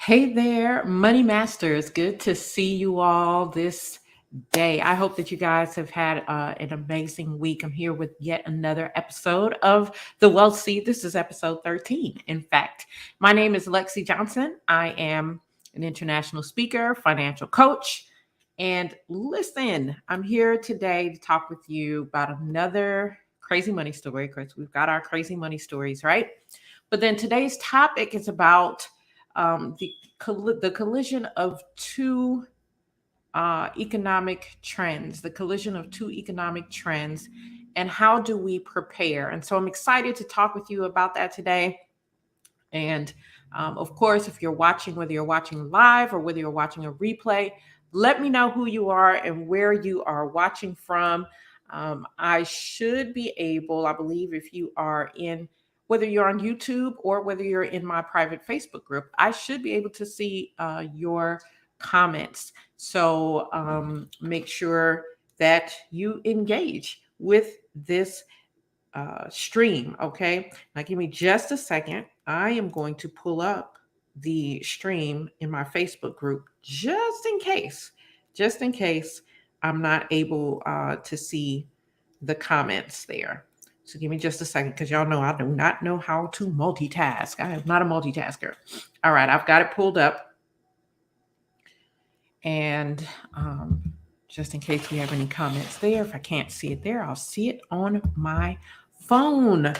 Hey there, Money Masters. Good to see you all this day. I hope that you guys have had an amazing week. I'm here with yet another episode of The Wealth Seed. This is episode 13. In fact, my name is Lexi Johnson. I am an international speaker, financial coach. And listen, I'm here today to talk with you about another crazy money story because we've got our crazy money stories, right? But then today's topic is about the collision of two economic trends, the collision of two economic trends, and how do we prepare? And so I'm excited to talk with you about that today. And of course, if you're watching, whether you're watching live or whether you're watching a replay, let me know who you are and where you are watching from. I should be able, I believe, if you are in, whether you're on YouTube or whether you're in my private Facebook group, I should be able to see your comments. So make sure that you engage with this stream. Okay. Now, give me just a second. I am going to pull up the stream in my Facebook group just in case I'm not able to see the comments there. So give me just a second because y'all know I do not know how to multitask. I am not a multitasker. All right. I've got it pulled up. And just in case we have any comments there, if I can't see it there, I'll see it on my phone.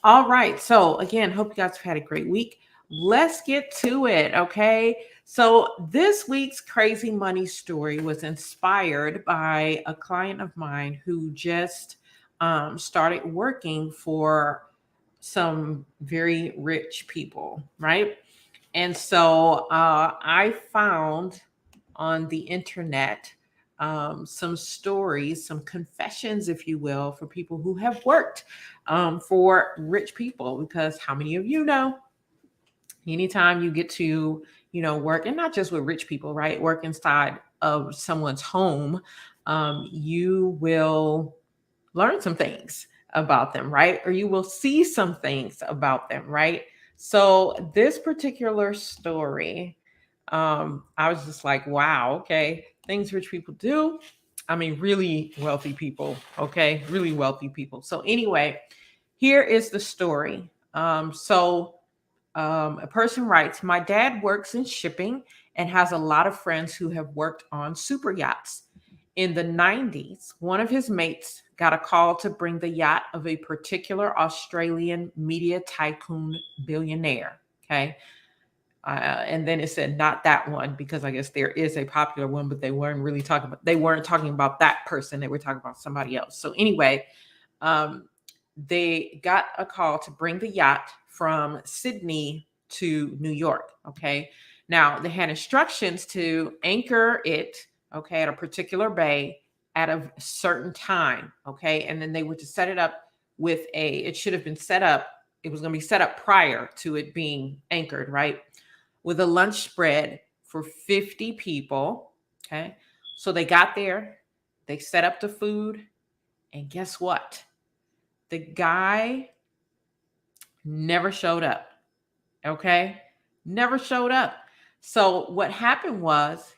All right. So again, hope you guys have had a great week. Let's get to it. Okay. So this week's crazy money story was inspired by a client of mine who just started working for some very rich people, right? And so I found on the internet some stories, some confessions, if you will, for people who have worked for rich people. Because how many of you know, anytime you get to, work, and not just with rich people, right? Work inside of someone's home, you will learn some things about them, right? Or you will see some things about them, right? So this particular story, I was just like, wow, okay, things rich people do. I mean, really wealthy people, okay, really wealthy people. So anyway, here is the story. A person writes, my dad works in shipping and has a lot of friends who have worked on super yachts. In the 90s, one of his mates got a call to bring the yacht of a particular Australian media tycoon billionaire. Okay. And then it said not that one because I guess there is a popular one, but they weren't talking about that person. They were talking about somebody else. So anyway, they got a call to bring the yacht from Sydney to New York. Okay. Now they had instructions to anchor it, okay, at a particular bay at a certain time. Okay. And then they were to set it up it should have been set up. It was going to be set up prior to it being anchored, right? With a lunch spread for 50 people. Okay. So they got there, they set up the food, and guess what? The guy never showed up. Okay. Never showed up. So what happened was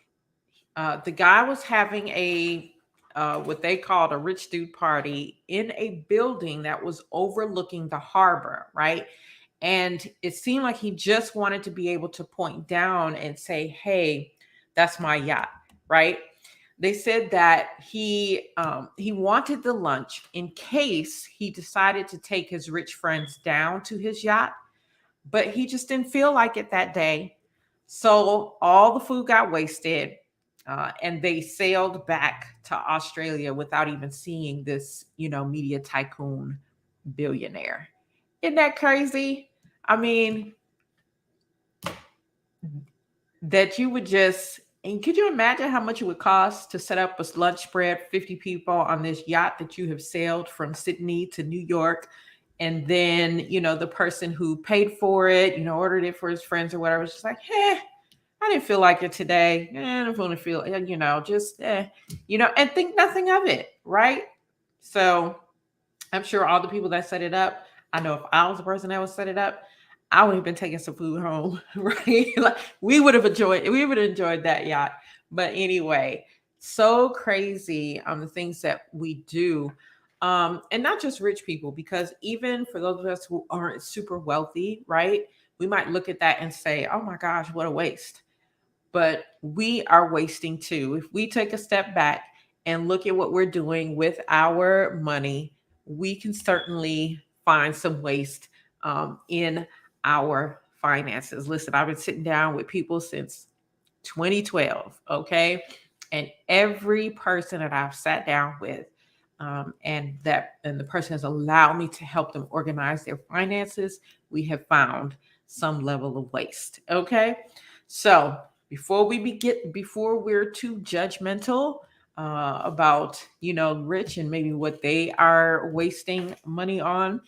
the guy was having what they called a rich dude party in a building that was overlooking the harbor, right? And it seemed like he just wanted to be able to point down and say, hey, that's my yacht, right? They said that he wanted the lunch in case he decided to take his rich friends down to his yacht, but he just didn't feel like it that day. So all the food got wasted, and they sailed back to Australia without even seeing this, media tycoon billionaire. Isn't that crazy? I mean, that you would just, and could you imagine how much it would cost to set up a lunch spread, 50 people on this yacht that you have sailed from Sydney to New York? And then, the person who paid for it, ordered it for his friends or whatever, was just like, I didn't feel like it today. I don't want to feel, and think nothing of it, right? So I'm sure all the people that set it up, I know if I was the person that would set it up, I would have been taking some food home, right? Like we would have enjoyed that yacht. But anyway, so crazy the things that we do. And not just rich people, because even for those of us who aren't super wealthy, right? We might look at that and say, oh my gosh, what a waste. But we are wasting too. If we take a step back and look at what we're doing with our money, we can certainly find some waste in our finances. Listen, I've been sitting down with people since 2012, okay? And every person that I've sat down with, and the person has allowed me to help them organize their finances, we have found some level of waste, okay? So before we're too judgmental about rich and maybe what they are wasting money on,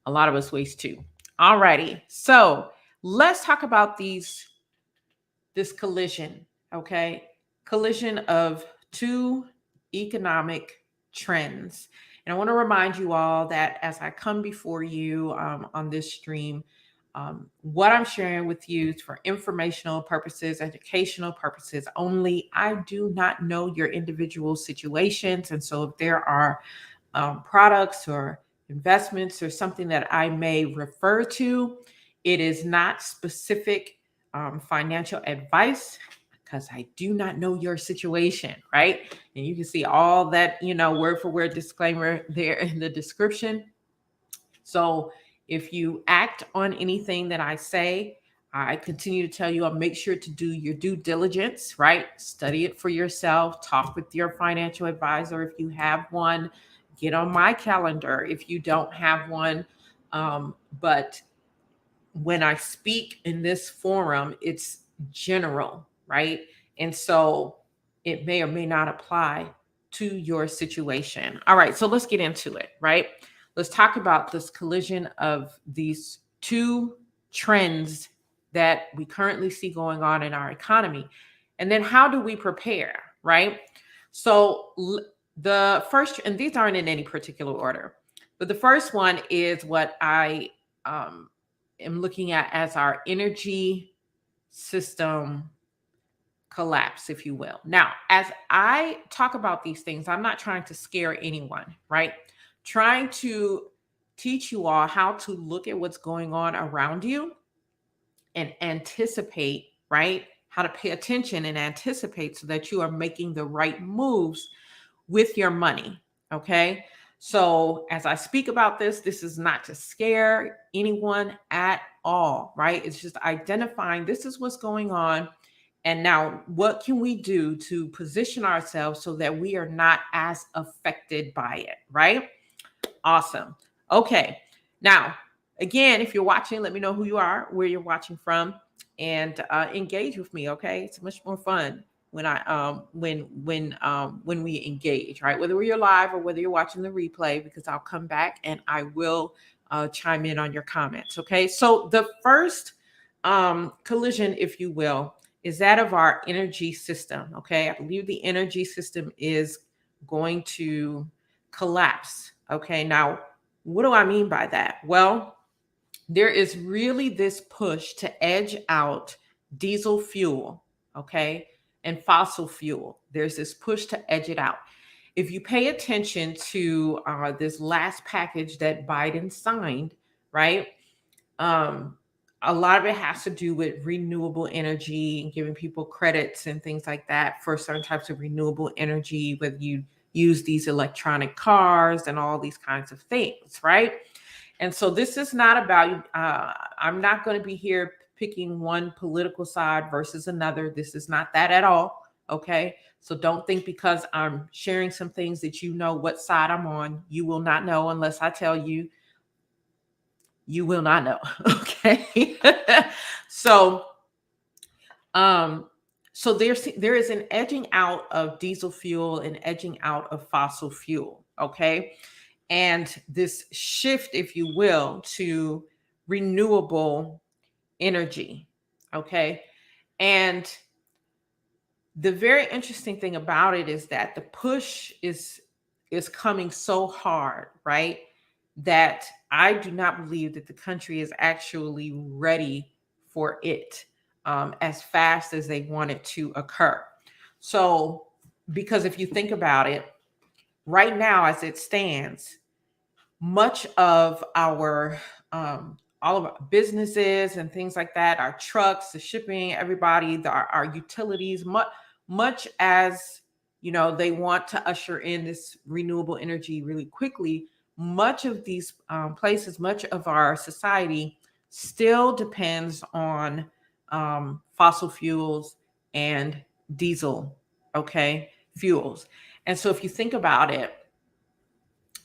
a lot of us waste too. Alrighty, so let's talk about this collision, okay? Collision of two economic trends. And I want to remind you all that as I come before you on this stream, what I'm sharing with you is for informational purposes, educational purposes only. I do not know your individual situations. And so if there are products or investments or something that I may refer to, it is not specific financial advice, because I do not know your situation, right? And you can see all that, word for word disclaimer there in the description. So if you act on anything that I say, I continue to tell you, I'll make sure to do your due diligence, right? Study it for yourself, talk with your financial advisor if you have one, get on my calendar if you don't have one. But when I speak in this forum, it's general, right? And so it may or may not apply to your situation. All right, so let's get into it, right? Let's talk about this collision of these two trends that we currently see going on in our economy. And then how do we prepare, right? So the first, and these aren't in any particular order, but the first one is what I am looking at as our energy system collapse, if you will. Now, as I talk about these things, I'm not trying to scare anyone, right? Trying to teach you all how to look at what's going on around you and anticipate, right? How to pay attention and anticipate so that you are making the right moves with your money. Okay. So as I speak about this is not to scare anyone at all, right? It's just identifying this is what's going on. And now, what can we do to position ourselves so that we are not as affected by it, right? Awesome. Okay. Now, again, if you're watching, let me know who you are, where you're watching from, and engage with me. Okay, it's much more fun when I when we engage, right? Whether you're live or whether you're watching the replay, because I'll come back and I will chime in on your comments. Okay, so the first collision, if you will, is that of our energy system. Okay, I believe the energy system is going to collapse. Okay, now what do I mean by that? Well, there is really this push to edge out diesel fuel, okay, and fossil fuel. There's this push to edge it out. If you pay attention to this last package that Biden signed, right? Um, a lot of it has to do with renewable energy and giving people credits and things like that for certain types of renewable energy, whether you use these electronic cars and all these kinds of things, right? And so this is not about, I'm not going to be here picking one political side versus another. This is not that at all. Okay. So don't think because I'm sharing some things that you know what side I'm on. You will not know unless I tell you. You will not know. Okay. So, um, so there is an edging out of diesel fuel and edging out of fossil fuel. Okay. And this shift, if you will, to renewable energy. Okay. And the very interesting thing about it is that the push is coming so hard, right? that I do not believe that the country is actually ready for it as fast as they want it to occur. So, because if you think about it, right now as it stands, much of our all of our businesses and things like that, our trucks, the shipping, everybody, our utilities, much as they want to usher in this renewable energy really quickly. Much of these places, much of our society still depends on fossil fuels and diesel, okay, fuels. And so if you think about it,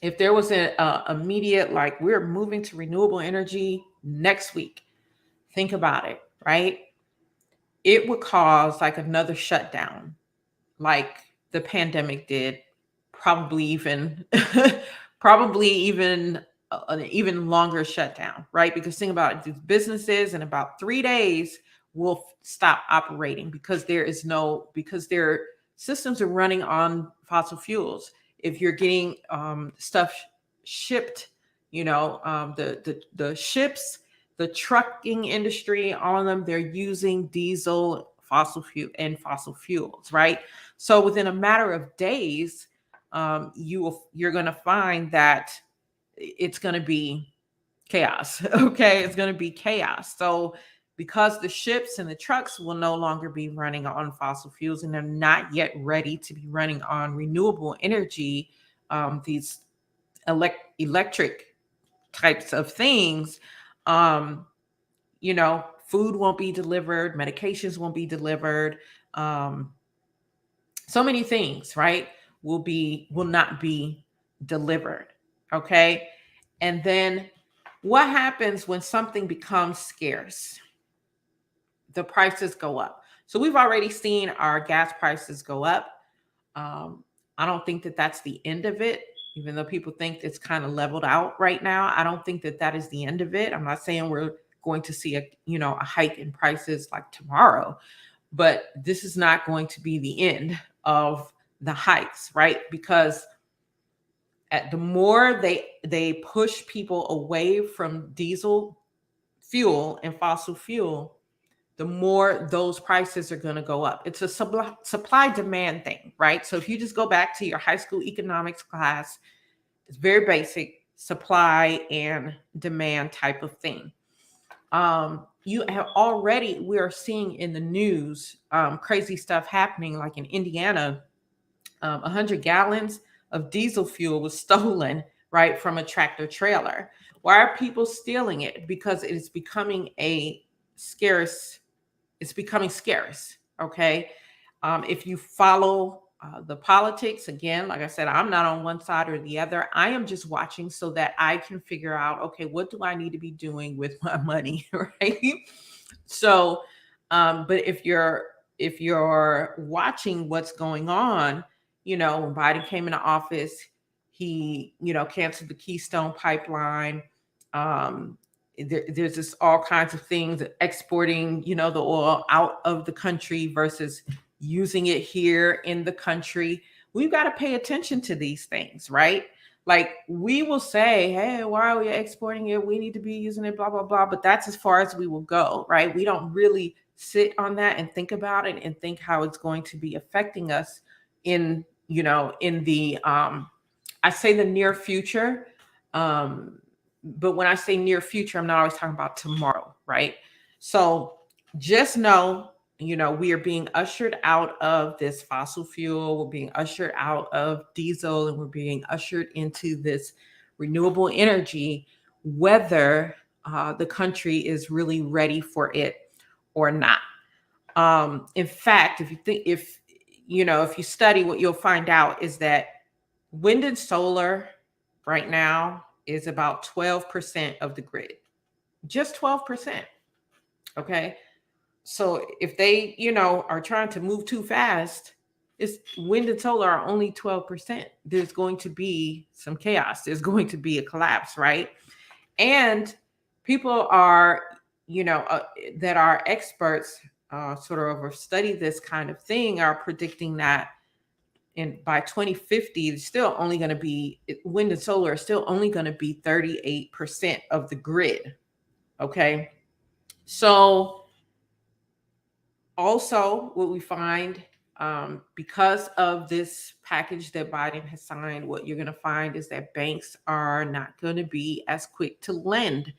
if there was an immediate, like, we're moving to renewable energy next week, think about it, right? It would cause like another shutdown, like the pandemic did, probably even probably even an even longer shutdown, right? Because think about it, these businesses in about 3 days will stop operating because their systems are running on fossil fuels. If you're getting stuff shipped, the ships, the trucking industry, all of them, they're using diesel, fossil fuels, right? So within a matter of days, you're going to find that it's going to be chaos. Okay, it's going to be chaos. So because the ships and the trucks will no longer be running on fossil fuels and they're not yet ready to be running on renewable energy, these electric types of things, food won't be delivered, medications won't be delivered. So many things, right, will not be delivered. Okay. And then what happens when something becomes scarce? The prices go up. So we've already seen our gas prices go up. um, I don't think that that's the end of it, even though people think it's kind of leveled out right now. I don't think that that is the end of it. I'm not saying we're going to see a hike in prices like tomorrow, but this is not going to be the end of the hikes, right? Because at the more they push people away from diesel fuel and fossil fuel, the more those prices are going to go up. It's a supply demand thing, right? So if you just go back to your high school economics class, it's very basic supply and demand type of thing. We are seeing in the news crazy stuff happening, like in Indiana. 100 gallons of diesel fuel was stolen, right, from a tractor trailer. Why are people stealing it? Because it is becoming scarce. It's becoming scarce. Okay. If you follow the politics, again, like I said, I'm not on one side or the other. I am just watching so that I can figure out, okay, what do I need to be doing with my money, right? So, but if you're watching what's going on, when Biden came into office, he canceled the Keystone Pipeline. There's just all kinds of things, exporting the oil out of the country versus using it here in the country. We've got to pay attention to these things, right? Like, we will say, hey, why are we exporting it? We need to be using it, blah, blah, blah. But that's as far as we will go, right? We don't really sit on that and think about it and think how it's going to be affecting us in the I say the near future. But when I say near future, I'm not always talking about tomorrow, right? So just know, we are being ushered out of this fossil fuel. We're being ushered out of diesel, and we're being ushered into this renewable energy, whether the country is really ready for it or not. In fact, if you study, what you'll find out is that wind and solar right now is about 12% of the grid, just 12%. Okay. So if they, are trying to move too fast, it's wind and solar are only 12%. There's going to be some chaos. There's going to be a collapse, right? And people are, that are experts, sort of study this kind of thing, are predicting that and by 2050, it's still only going to be, wind and solar are still only going to be 38% of the grid. Okay. So also, what we find, because of this package that Biden has signed, what you're going to find is that banks are not going to be as quick to lend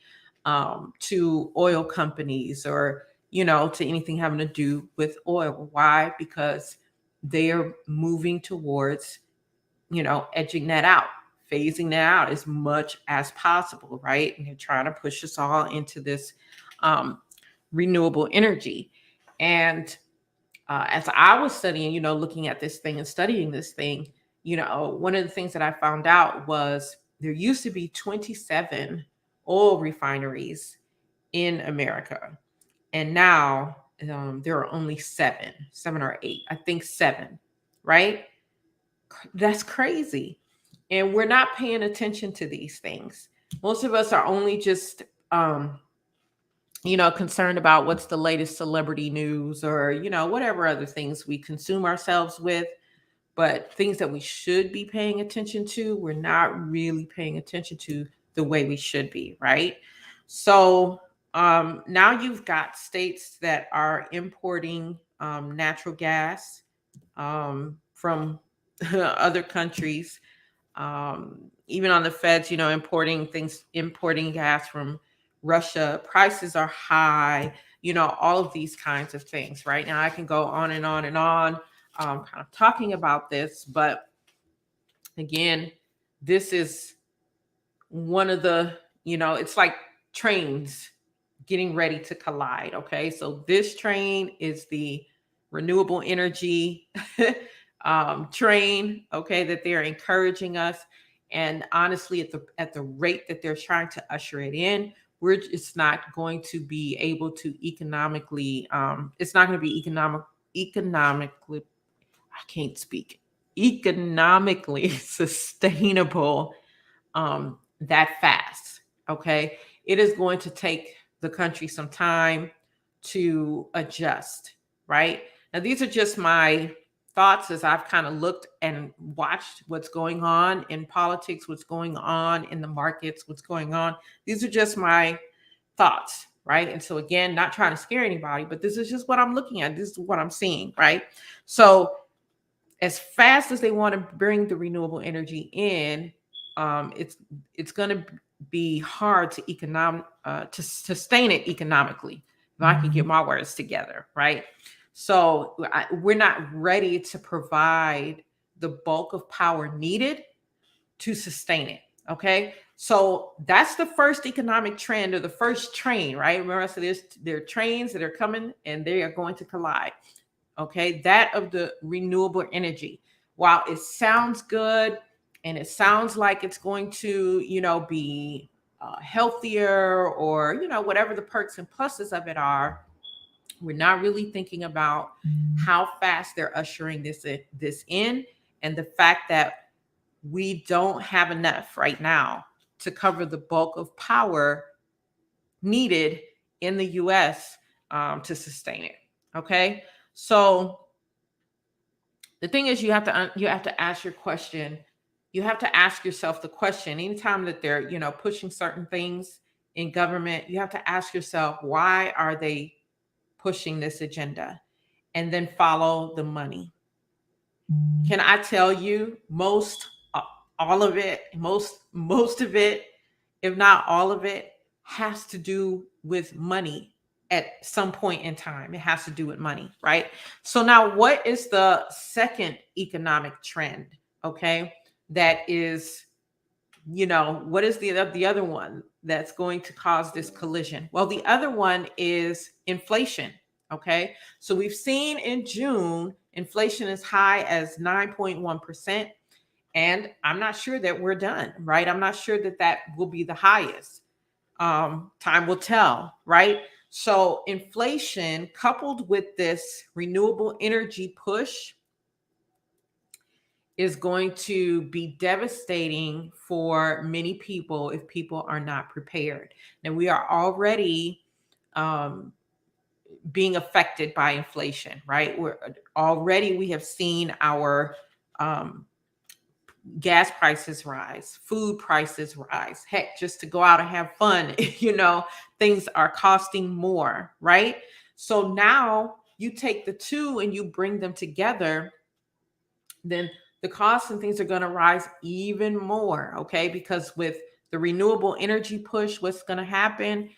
to oil companies or, to anything having to do with oil. Why? Because they are moving towards, edging that out, phasing that out as much as possible, right? And they're trying to push us all into this renewable energy. And as I was studying, looking at this thing and studying this thing, one of the things that I found out was there used to be 27 oil refineries in America. And now there are only seven or eight, I think seven, right? That's crazy. And we're not paying attention to these things. Most of us are only just, concerned about what's the latest celebrity news or, whatever other things we consume ourselves with. But things that we should be paying attention to, we're not really paying attention to the way we should be, right? So now you've got states that are importing natural gas from other countries, even on the feds, importing gas from Russia. Prices are high, all of these kinds of things. Right now, I can go on and on and on, kind of talking about this, but again, this is one of the, it's like trains getting ready to collide. Okay, so this train is the renewable energy train, okay, that they're encouraging us. And honestly, at the rate that they're trying to usher it in, we're just not going to be able to economically, it's not going to be economically, I can't speak, economically sustainable that fast. Okay. It is going to take the country some time to adjust, right? Now, these are just my thoughts as I've kind of looked and watched what's going on in politics, what's going on in the markets, what's going on. These are just my thoughts, right? And so, again, not trying to scare anybody, but this is just what I'm looking at. This is what I'm seeing, right? So, as fast as they want to bring the renewable energy in, it's going to be hard to sustain it economically. If I can get my words together, right? So we're not ready to provide the bulk of power needed to sustain it. Okay, so that's the first economic trend, or the first train, right? Remember, I said there are trains that are coming and they are going to collide. Okay, that of the renewable energy. While it sounds good and it sounds like it's going to, be healthier, or, whatever the perks and pluses of it are, we're not really thinking about how fast they're ushering this in, and the fact that we don't have enough right now to cover the bulk of power needed in the US to sustain it. Okay, so the thing is, you have to ask your question. You have to ask yourself the question anytime that they're, pushing certain things in government. You have to ask yourself, why are they pushing this agenda? And then follow the money. Can I tell you, all of it, most of it, if not all of it, has to do with money. At some point in time, it has to do with money, right? So now, what is the second economic trend? Okay, that is, what is the other one that's going to cause this collision? Well, the other one is inflation. Okay, so we've seen in June inflation as high as 9.1%. And I'm not sure that we're done, right? I'm not sure that will be the highest. Time will tell, right? So inflation coupled with this renewable energy push is going to be devastating for many people if people are not prepared. Now, we are already being affected by inflation, right? We have seen our um, gas prices rise, food prices rise. Heck, just to go out and have fun, things are costing more, right? So now you take the two and you bring them together, then the costs and things are going to rise even more, okay? Because with the renewable energy push, what's going to happen?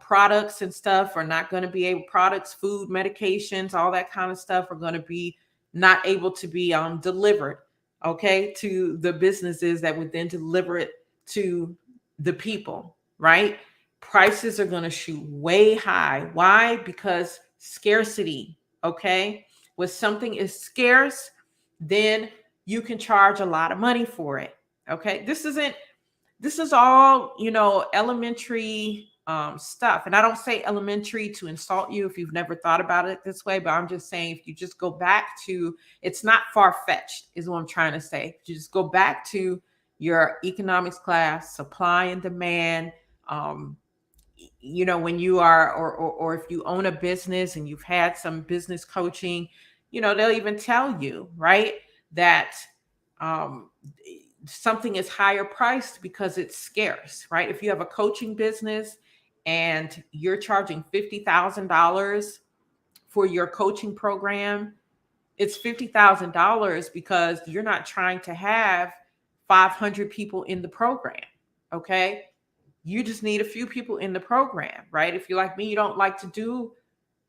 Products and stuff are not going to be able, products, food, medications, all that kind of stuff are going to be not able to be delivered, okay, to the businesses that would then deliver it to the people, right? Prices are going to shoot way high. Why? Because scarcity, okay? When something is scarce, then you can charge a lot of money for it. Okay. This is all, elementary stuff. And I don't say elementary to insult you if you've never thought about it this way, but I'm just saying if you just go back to, it's not far fetched, is what I'm trying to say. If you just go back to your economics class, supply and demand, when you are, or if you own a business and you've had some business coaching, they'll even tell you, right, that um, something is higher priced because it's scarce, right? If you have a coaching business and you're charging $50,000 for your coaching program, it's $50,000 because you're not trying to have 500 people in the program, okay? You just need a few people in the program, right? If you're like me, you don't like to do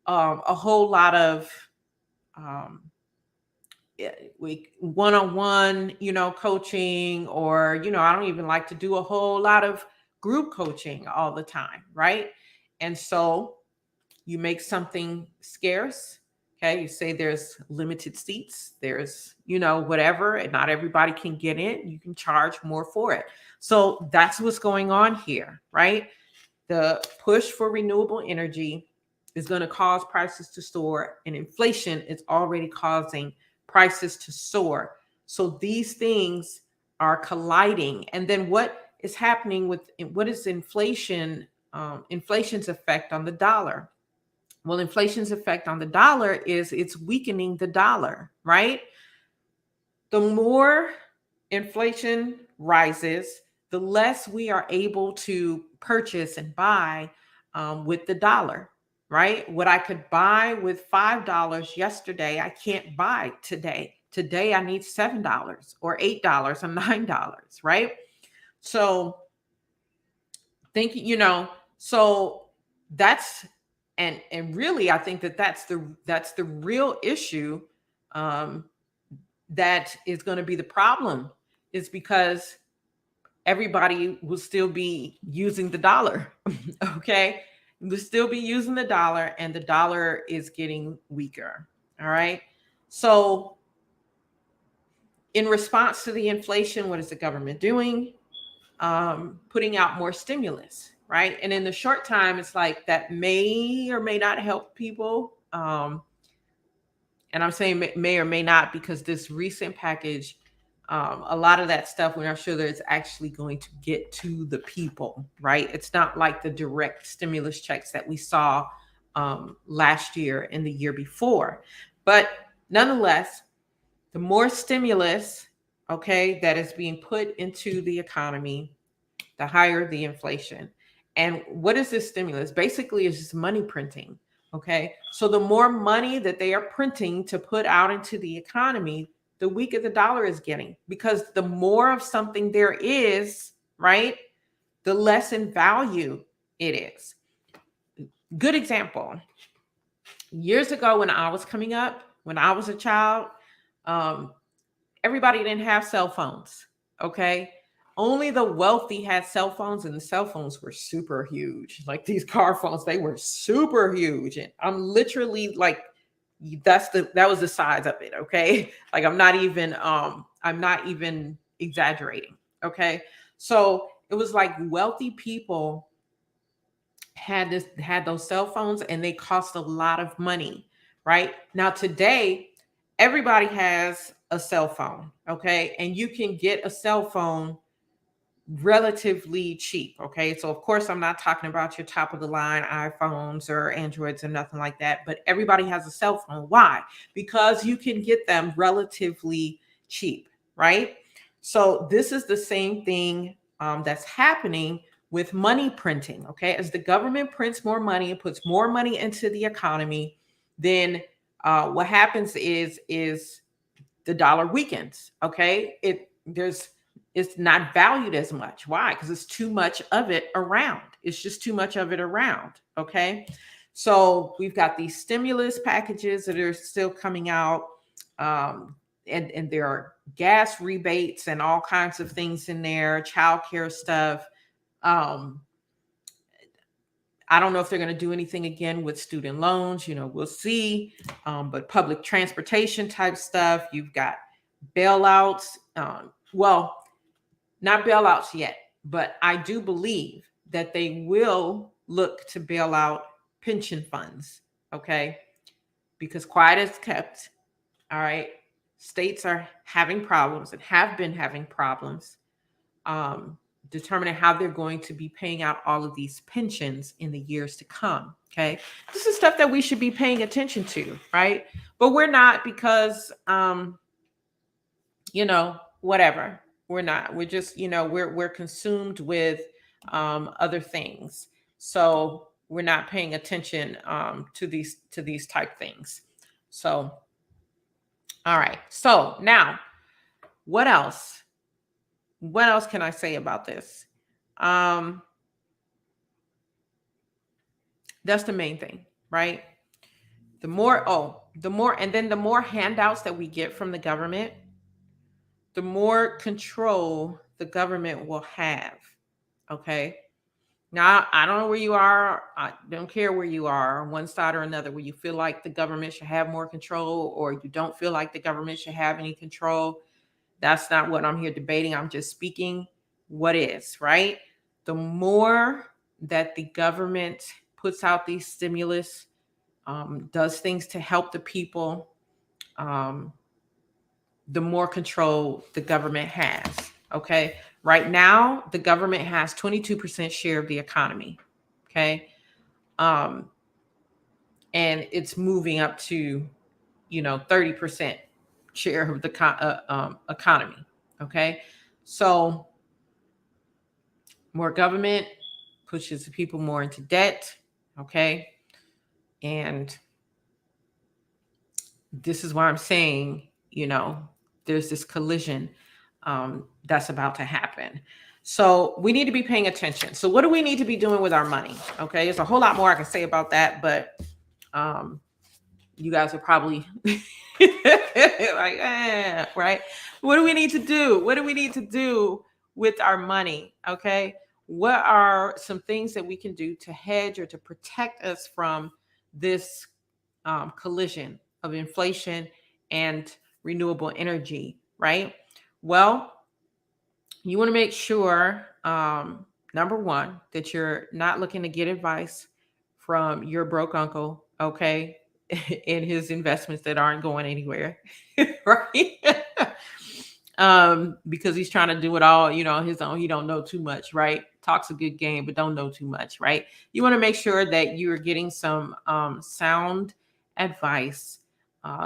a whole lot of um, one-on-one, coaching, or, I don't even like to do a whole lot of group coaching all the time, right? And so you make something scarce. Okay. You say there's limited seats, there's, whatever, and not everybody can get in. You can charge more for it. So that's what's going on here, right? The push for renewable energy is going to cause prices to soar, and inflation is already causing prices to soar. So these things are colliding. And then what is happening with what is inflation? Inflation's effect on the dollar. Well, inflation's effect on the dollar is it's weakening the dollar, right? The more inflation rises, the less we are able to purchase and buy with the dollar, right? What I could buy with $5 yesterday, I can't buy today. Today, I need $7 or $8 or $9, right? So think, so that's and really, I think that's the real issue. Um, that is going to be the problem, is because everybody will still be using the dollar. Okay. We'll still be using the dollar, and the dollar is getting weaker. All right. So, in response to the inflation, what is the government doing? Putting out more stimulus, right? And in the short time, it's like that may or may not help people. And I'm saying may or may not because this recent package, a lot of that stuff, we're not sure that it's actually going to get to the people, right? It's not like the direct stimulus checks that we saw last year and the year before. But nonetheless, the more stimulus, okay, that is being put into the economy, the higher the inflation. And what is this stimulus? Basically, it's just money printing. Okay. So the more money that they are printing to put out into the economy, the weaker the dollar is getting, because the more of something there is, right, the less in value it is. Good example. Years ago, when I was coming up, when I was a child, um, everybody didn't have cell phones. Okay. Only the wealthy had cell phones, and the cell phones were super huge. Like these car phones, they were super huge. And I'm literally like, that was the size of it. Okay. Like I'm not even exaggerating. Okay. So it was like wealthy people had those cell phones, and they cost a lot of money. Right now, today, everybody has a cell phone. Okay. And you can get a cell phone relatively cheap. Okay. So, of course, I'm not talking about your top of the line iPhones or Androids or nothing like that, but everybody has a cell phone. Why? Because you can get them relatively cheap, right? So this is the same thing that's happening with money printing. Okay, as the government prints more money and puts more money into the economy, then what happens is the dollar weakens. Okay, it's not valued as much. Why? Because it's too much of it around. It's just too much of it around. Okay, so we've got these stimulus packages that are still coming out. And there are gas rebates and all kinds of things in there, childcare stuff. Um, I don't know if they're going to do anything again with student loans. We'll see. But public transportation type stuff, you've got bailouts. Well, not bailouts yet, but I do believe that they will look to bail out pension funds. Okay. Because quiet is kept. All right. States are having problems and have been having problems determining how they're going to be paying out all of these pensions in the years to come. Okay. This is stuff that we should be paying attention to, right? But we're not because, whatever. We're not. We're just, we're consumed with other things. So we're not paying attention to these type things. So, all right. So now, what else? What else can I say about this? That's the main thing, right? The more, and then the more handouts that we get from the government, the more control the government will have. Okay. Now, I don't know where you are. I don't care where you are, on one side or another, where you feel like the government should have more control or you don't feel like the government should have any control. That's not what I'm here debating. I'm just speaking what is, right? The more that the government puts out these stimulus, does things to help the people, the more control the government has. Okay. Right now, the government has 22% share of the economy. Okay. And it's moving up to, 30% share of the economy. Okay. So more government pushes the people more into debt. Okay. And this is why I'm saying, there's this collision that's about to happen. So we need to be paying attention. So what do we need to be doing with our money? Okay. There's a whole lot more I can say about that, but you guys are probably like, right? What do we need to do? What do we need to do with our money? Okay. What are some things that we can do to hedge or to protect us from this collision of inflation and renewable energy, right? Well, you want to make sure, number one, that you're not looking to get advice from your broke uncle, okay, in his investments that aren't going anywhere, right? Because he's trying to do it all, on his own. He don't know too much, right? Talks a good game, but don't know too much, right? You want to make sure that you're getting some sound advice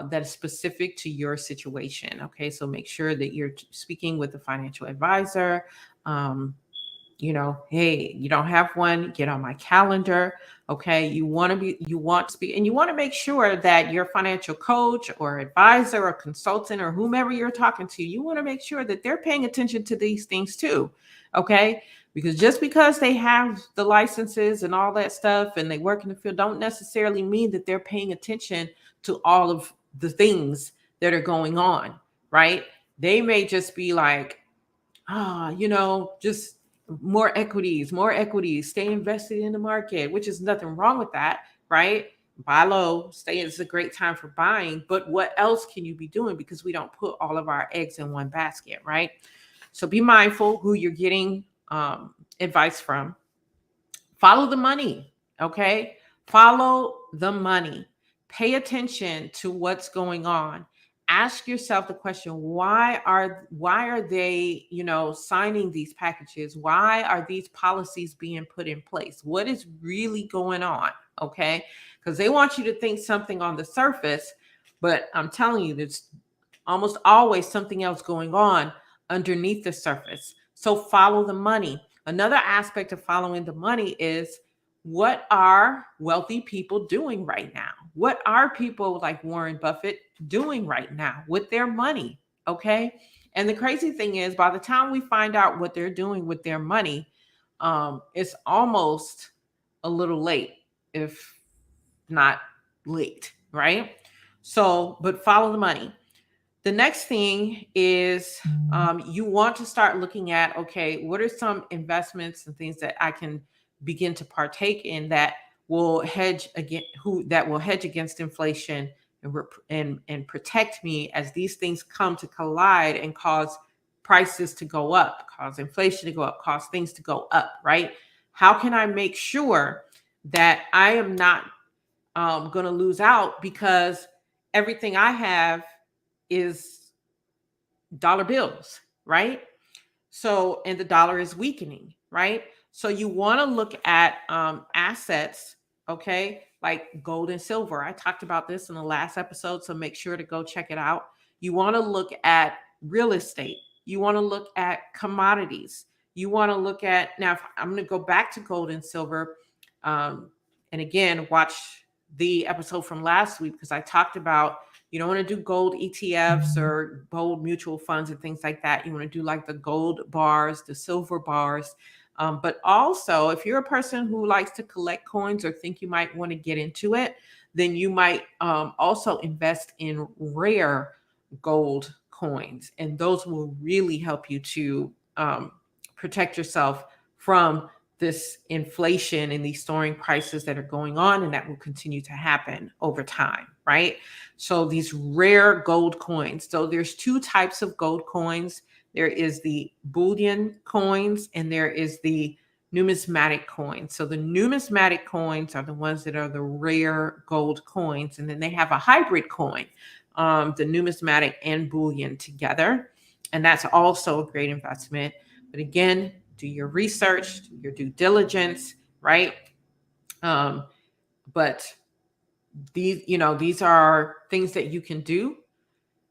that is specific to your situation. Okay, so make sure that you're speaking with a financial advisor. Hey, you don't have one, get on my calendar. Okay, you want to speak, and you want to make sure that your financial coach or advisor or consultant or whomever you're talking to, you want to make sure that they're paying attention to these things too. Okay, because just because they have the licenses and all that stuff and they work in the field don't necessarily mean that they're paying attention to all of the things that are going on, right? They may just be like, just more equities, stay invested in the market, which is nothing wrong with that, right? Buy low, stay. It's a great time for buying, but what else can you be doing? Because we don't put all of our eggs in one basket, right? So be mindful who you're getting advice from. Follow the money, okay? Follow the money. Pay attention to what's going on. Ask yourself the question, why are they, signing these packages? Why are these policies being put in place? What is really going on? Okay? Because they want you to think something on the surface, but I'm telling you, there's almost always something else going on underneath the surface. So follow the money. Another aspect of following the money is, what are wealthy people doing right now? What are people like Warren Buffett doing right now with their money? Okay. And the crazy thing is, by the time we find out what they're doing with their money, it's almost a little late, if not late, right? So, but follow the money. The next thing is, you want to start looking at, okay, what are some investments and things that I can begin to partake in that will hedge against inflation and protect me as these things come to collide and cause prices to go up, cause inflation to go up, cause things to go up, right? How can I make sure that I am not going to lose out because everything I have is dollar bills, right? So, and the dollar is weakening, right? So you want to look at assets, okay, like gold and silver. I talked about this in the last episode, so make sure to go check it out. You want to look at real estate. You want to look at commodities. You want to look at, now I'm going to go back to gold and silver. And again, watch the episode from last week, because I talked about, you don't want to do gold ETFs or gold mutual funds and things like that. You want to do like the gold bars, the silver bars. But also, if you're a person who likes to collect coins or think you might want to get into it, then you might also invest in rare gold coins. And those will really help you to protect yourself from this inflation and these soaring prices that are going on, and that will continue to happen over time, right? So these rare gold coins. So there's two types of gold coins. There is the bullion coins and there is the numismatic coins. So the numismatic coins are the ones that are the rare gold coins. And then they have a hybrid coin, the numismatic and bullion together. And that's also a great investment. But again, do your research, do your due diligence, right? But these are things that you can do,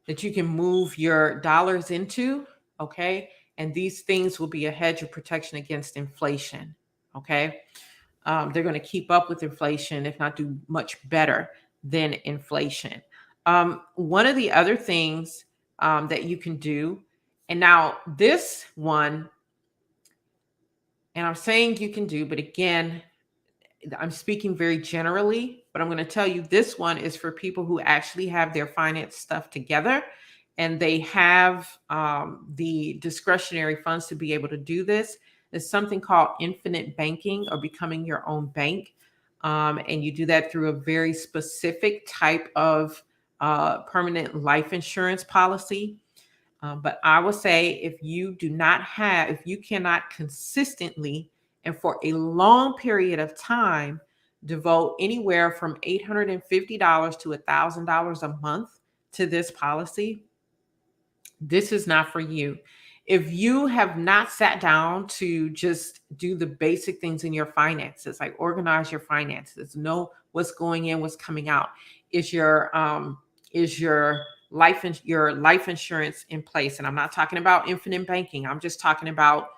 that you can move your dollars into, okay? And these things will be a hedge of protection against inflation, okay? They're going to keep up with inflation, if not do much better than inflation. One of the other things that you can do, and now this one, and I'm saying you can do, but again, I'm speaking very generally, but I'm going to tell you this one is for people who actually have their finance stuff together and they have the discretionary funds to be able to do this. There's something called infinite banking, or becoming your own bank. And you do that through a very specific type of permanent life insurance policy. But I will say, if you cannot consistently and for a long period of time devote anywhere from $850 to $1,000 a month to this policy, this is not for you. If you have not sat down to just do the basic things in your finances, like organize your finances, know what's going in, what's coming out, is your life insurance in place? And I'm not talking about infinite banking. I'm just talking about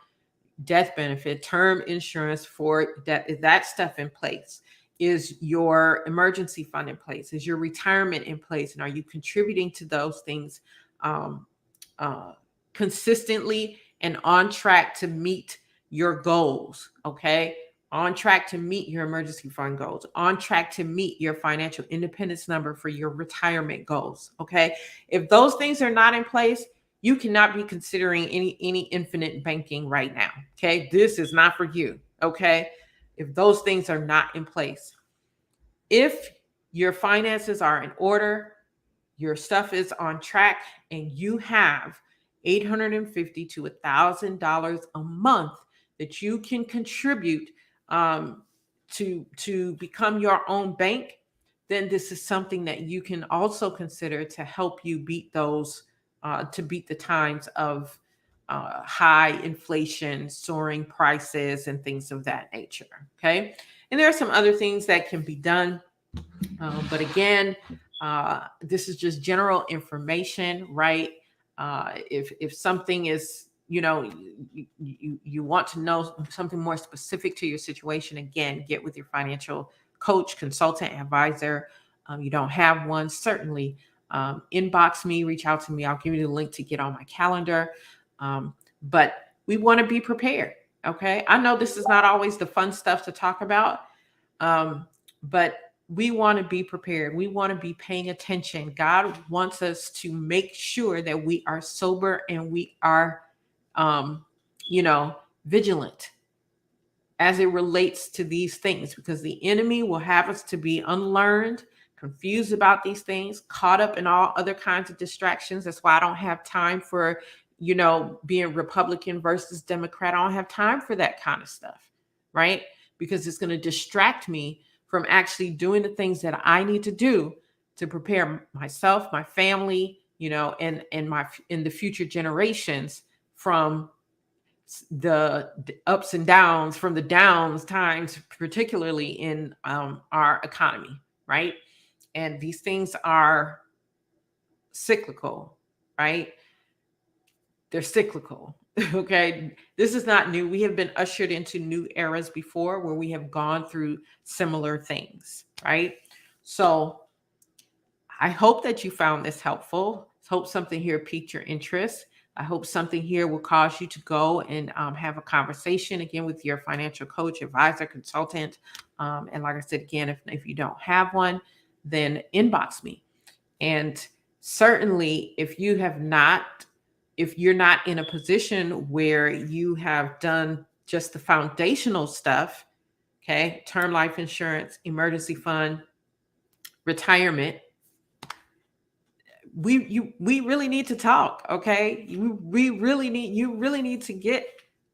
death benefit, term insurance for that. Is that stuff in place? Is your emergency fund in place? Is your retirement in place? And are you contributing to those things consistently and on track to meet your goals? Okay. On track to meet your emergency fund goals, on track to meet your financial independence number for your retirement goals. Okay. If those things are not in place, you cannot be considering any infinite banking right now. Okay. This is not for you. Okay. If those things are not in place, if your finances are in order, your stuff is on track, and you have $850 to $1,000 a month that you can contribute to become your own bank, then this is something that you can also consider to help you beat the times of high inflation, soaring prices, and things of that nature. Okay. And there are some other things that can be done. But again, This is just general information, right? If something is, you want to know something more specific to your situation, again, get with your financial coach, consultant, advisor. You don't have one, certainly inbox me, reach out to me. I'll give you the link to get on my calendar. But we want to be prepared. Okay. I know this is not always the fun stuff to talk about, but we want to be prepared. We want to be paying attention. God wants us to make sure that we are sober and we are, um, vigilant as it relates to these things, because the enemy will have us to be unlearned, confused about these things, caught up in all other kinds of distractions. That's why I don't have time for, being Republican versus Democrat. I don't have time for that kind of stuff, right? Because it's going to distract me from actually doing the things that I need to do to prepare myself, my family, and the future generations from the ups and downs, from the downs times, particularly in our economy, right? And these things are cyclical, right? They're cyclical. Okay. This is not new. We have been ushered into new eras before where we have gone through similar things, right? So I hope that you found this helpful. Hope something here piqued your interest. I hope something here will cause you to go and have a conversation again with your financial coach, advisor, consultant. And like I said, again, if you don't have one, then inbox me. And certainly if you're not in a position where you have done just the foundational stuff, okay, term life insurance, emergency fund, retirement, we really need to talk. Okay, you really need to get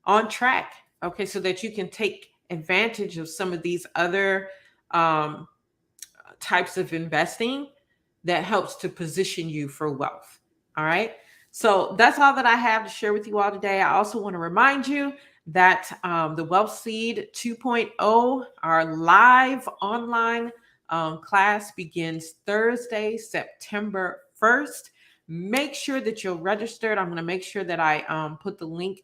on track, okay, so that you can take advantage of some of these other um, types of investing that helps to position you for wealth. All right, so that's all that I have to share with you all today. I also want to remind you that the Wealth Seed 2.0, our live online class, begins Thursday, September 1st. Make sure that you're registered. I'm going to make sure that I put the link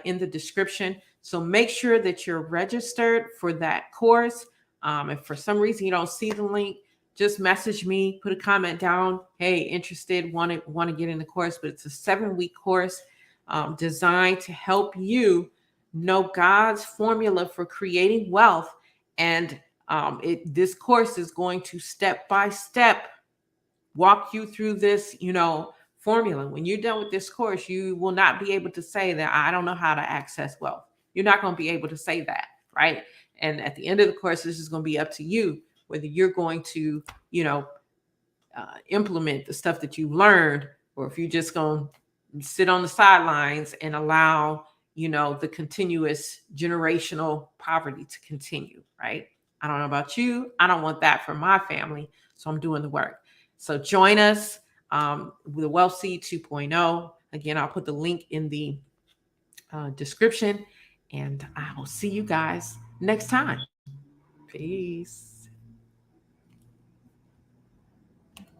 in the description. So make sure that you're registered for that course. If for some reason you don't see the link, just message me, put a comment down. Hey, interested, want to get in the course. But it's a 7-week course designed to help you know God's formula for creating wealth. And this course is going to step by step walk you through this, formula. When you're done with this course, you will not be able to say that I don't know how to access wealth. You're not going to be able to say that, right? And at the end of the course, this is going to be up to you whether you're going to, implement the stuff that you learned, or if you're just going to sit on the sidelines and allow, the continuous generational poverty to continue, right? I don't know about you. I don't want that for my family. So I'm doing the work. So join us with the Wealth Seed 2.0. Again, I'll put the link in the description, and I will see you guys next time. Peace.